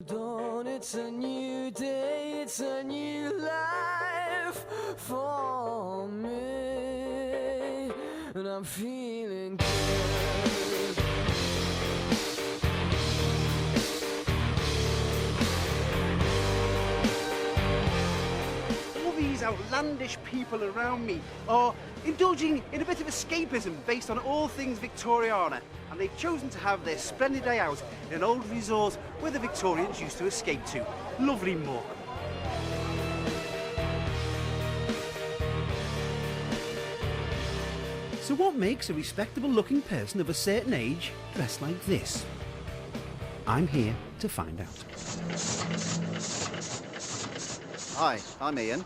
dawn, it's a new day, it's a new life for me, and I'm feeling good. All these outlandish people around me are indulging in a bit of escapism based on all things Victoriana, and they've chosen to have their splendid day out in an old resort where the Victorians used to escape to. Lovely Morecambe. So what makes a respectable-looking person of a certain age dressed like this? I'm here to find out. Hi, I'm Ian.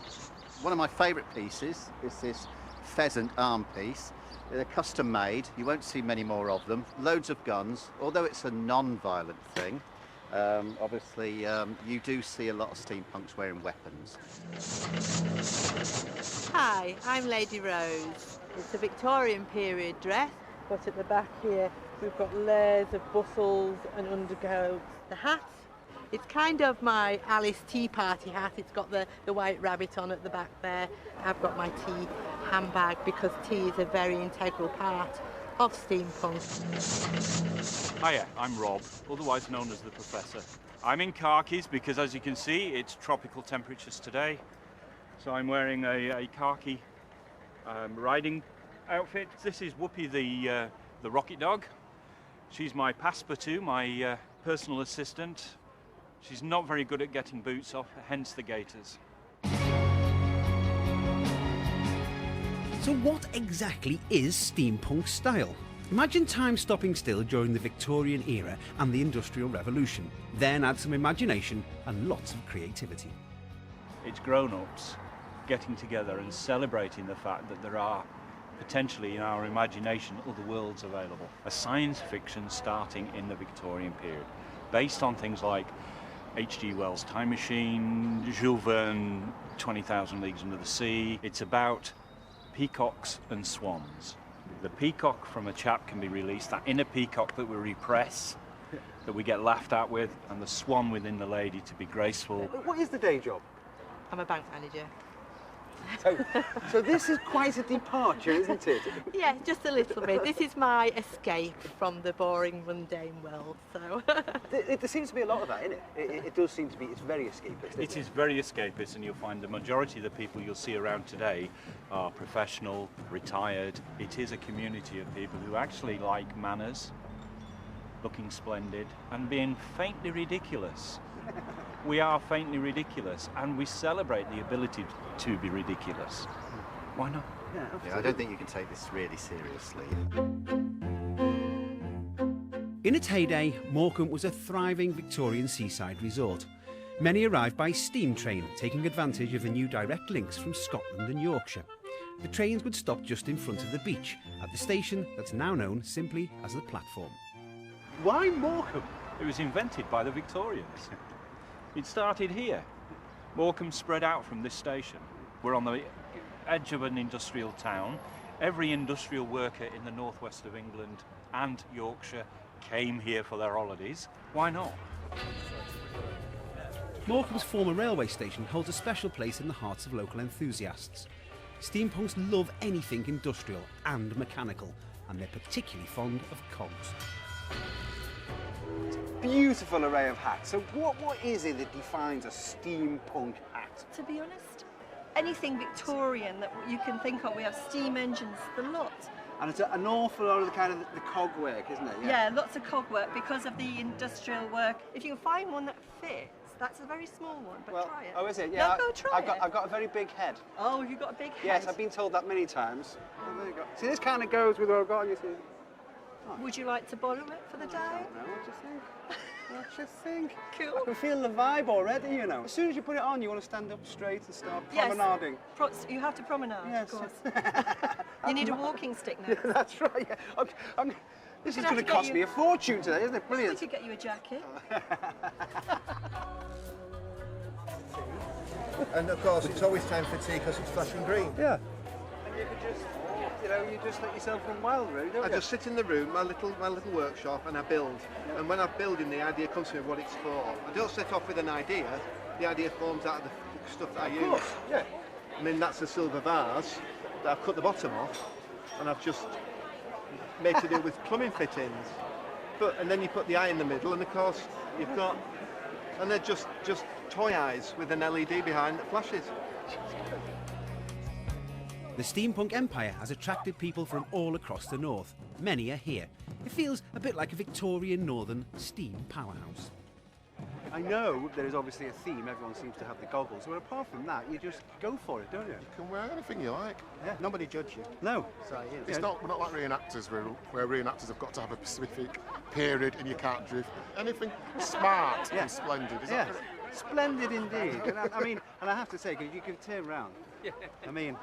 One of my favourite pieces is this pheasant arm piece. They're custom made, you won't see many more of them. Loads of guns, although it's a non-violent thing. Obviously, you do see a lot of steampunks wearing weapons. Hi, I'm Lady Rose. It's a Victorian period dress, but at the back here we've got layers of bustles and undercoats. The hat, it's kind of my Alice Tea Party hat. It's got the white rabbit on at the back there. I've got my tea handbag because tea is a very integral part of steampunk. Hiya, I'm Rob, otherwise known as the Professor. I'm in khakis because, as you can see, it's tropical temperatures today. So I'm wearing a khaki riding outfit. This is Whoopi, the rocket dog. She's my passepartout, my personal assistant. She's not very good at getting boots off, hence the gaiters. So what exactly is steampunk style? Imagine time stopping still during the Victorian era and the Industrial Revolution. Then add some imagination and lots of creativity. It's grown-ups getting together and celebrating the fact that there are potentially in our imagination other worlds available. A science fiction starting in the Victorian period, based on things like H.G. Wells' Time Machine, Jules Verne, 20,000 Leagues Under the Sea. It's about peacocks and swans. The peacock from a chap can be released, that inner peacock that we repress, that we get laughed at with, and the swan within the lady to be graceful. What is the day job? I'm a bank manager. So this is quite a departure, isn't it? Yeah, just a little bit. This is my escape from the boring, mundane world, so... There seems to be a lot of that, isn't it? It does seem to be, it's very escapist. It is very escapist, and you'll find the majority of the people you'll see around today are professional, retired. It is a community of people who actually like manners, looking splendid, and being faintly ridiculous. We are faintly ridiculous, and we celebrate the ability to be ridiculous. Why not? Yeah, I don't think you can take this really seriously. In its heyday, Morecambe was a thriving Victorian seaside resort. Many arrived by steam train, taking advantage of the new direct links from Scotland and Yorkshire. The trains would stop just in front of the beach, at the station that's now known simply as the platform. Why Morecambe? It was invented by the Victorians. It started here. Morecambe spread out from this station. We're on the edge of an industrial town. Every industrial worker in the northwest of England and Yorkshire came here for their holidays. Why not? Morecambe's former railway station holds a special place in the hearts of local enthusiasts. Steampunks love anything industrial and mechanical, and they're particularly fond of cogs. Beautiful array of hats. So what is it that defines a steampunk hat? To be honest, anything Victorian that you can think of. We have steam engines, the lot. And it's an awful lot of the kind of the cog work, isn't it? Yeah, lots of cog work because of the industrial work. If you can find one that fits, that's a very small one, but try it. Oh, is it? Yeah. No, go try it. I've got a very big head. Oh, you've got a big head? Yes, I've been told that many times. Oh, there you go. See, this kind of goes with what I've got, you see. Oh. Would you like to borrow it for the day? I don't know, what do you think? What do you think? Cool. I can feel the vibe already, you know. As soon as you put it on, you want to stand up straight and start promenading. Yes, you have to promenade, yes. Of course. You need a walking stick now. That's right, yeah. This is going to cost me a fortune today, isn't it? Brilliant. We could get you a jacket. And of course, it's always time for tea because it's flashing green. Yeah. you could just, you just let yourself run wild, really, don't I you? just sit in the room, my little workshop, and I build. And when I'm building, the idea comes to me what it's for. I don't set off with an idea. The idea forms out of the stuff that I use. Yeah. I mean, that's a silver vase that I've cut the bottom off, and I've just made to do with plumbing fittings. And then you put the eye in the middle, and of course you've got, and they're just toy eyes with an LED behind that flashes. The Steampunk Empire has attracted people from all across the north. Many are here. It feels a bit like a Victorian northern steam powerhouse. I know there is obviously a theme, everyone seems to have the goggles, but apart from that, you just go for it, don't you? You can wear anything you like. Yeah. Nobody judge you. No. So we're not like reenactors, where reenactors have got to have a specific period and you can't drift. Anything smart and splendid. Is that correct? Splendid indeed. And I have to say, because you can turn round. I mean,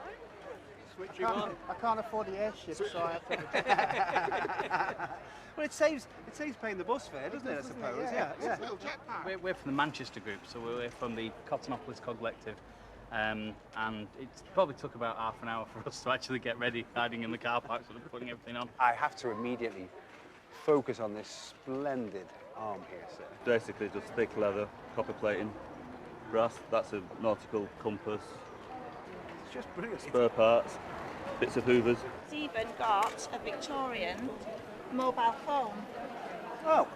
I can't afford the airship, so I have to... well, it saves paying the bus fare, doesn't it? I suppose. Yeah. It's a little jetpack. We're from the Manchester group, so we're from the Cottonopolis Collective, and it probably took about half an hour for us to actually get ready, hiding in the car park, sort of putting everything on. I have to immediately focus on this splendid arm here, sir. Basically just thick leather, copper plating, brass, that's a nautical compass, It's just brilliant. spare parts, bits of hoovers. It's even got a Victorian mobile phone. Oh,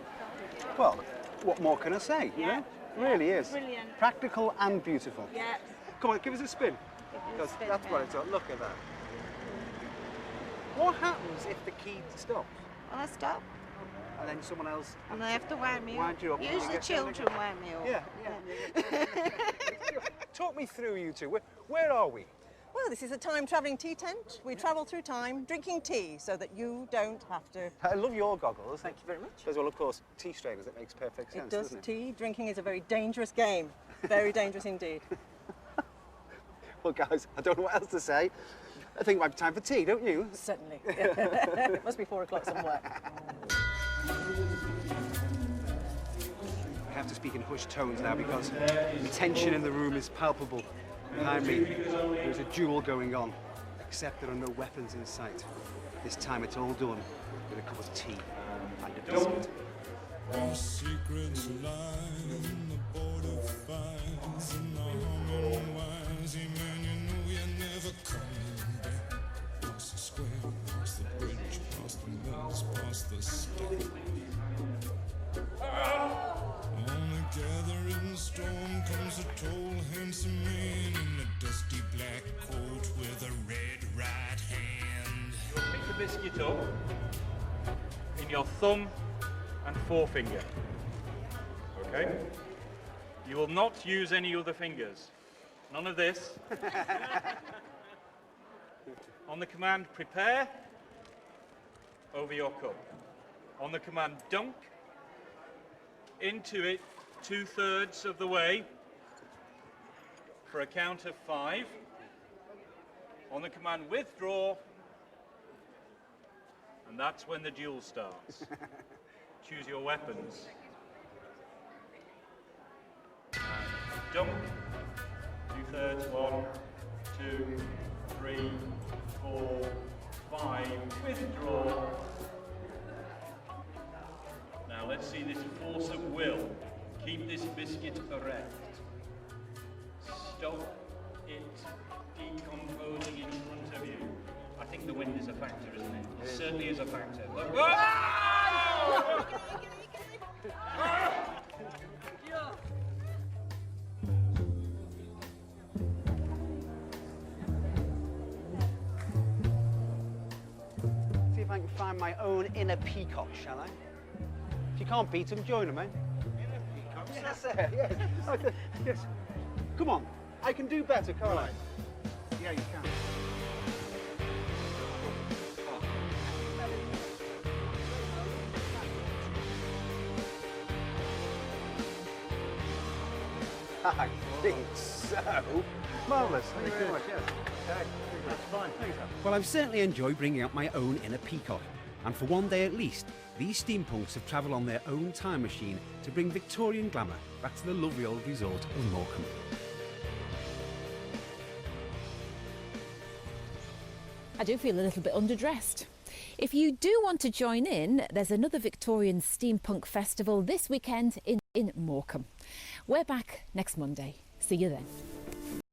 well, what more can I say? You Yeah. know? Really is. Brilliant. Practical and beautiful. Yeah. Come on, give us a spin. Give us a Because spin, that's what yeah. it's all. Look at that. What happens if the key stops Well, I stop and then someone else and they have to wind me wind up. you up? and you Usually get down children again? wind me up. Yeah. Talk me through, you two. Where are we? Well, this is a time-travelling tea tent. We travel through time, drinking tea, so that you don't have to. I love your goggles. Thank you very much. As well, of course, tea strainers. It makes perfect sense, It does. doesn't it? Tea drinking is a very dangerous game. Very dangerous indeed. Well, guys, I don't know what else to say. I think it might be time for tea, don't you? Certainly. It must be 4 o'clock somewhere. I have to speak in hushed tones now because the tension in the room is palpable. Behind me, there's a duel going on, except there are no weapons in sight. This time it's all done with a cup of tea and a biscuit. Our secrets lie in the border fires and the humming wires. Yeah, man, you know you're never coming back. Past the square, past the bridge, past the mills, past the state. On the gathering storm comes a tall, handsome man in a dusty black coat with a red right hand. You'll pick the biscuit up in your thumb and forefinger. Okay? You will not use any other fingers. None of this. On the command prepare, over your cup. On the command dunk, into it 2/3 of the way for a count of 5. On the command withdraw, and that's when the duel starts. Choose your weapons. Dunk. 2/3, 1, 2, 3, 4, 5. Withdraw. Now let's see this force of will. Keep this biscuit erect. Stop it decomposing in front of you. I think the wind is a factor, isn't it? It certainly is a factor. Look. Ah! See if I can find my own inner peacock, shall I? If you can't beat them, join them, eh? Inner peacock? Yes, sir, yes. Yes. Come on, I can do better, can't I? Yeah, you can. I think so. Marvellous. Thank you very much. Yes. That's fine. Thanks, Al. Well, I've certainly enjoyed bringing out my own inner peacock. And for one day at least, these steampunks have travelled on their own time machine to bring Victorian glamour back to the lovely old resort of Morecambe. I do feel a little bit underdressed. If you do want to join in, there's another Victorian Steampunk Festival this weekend in Morecambe. We're back next Monday. See you then.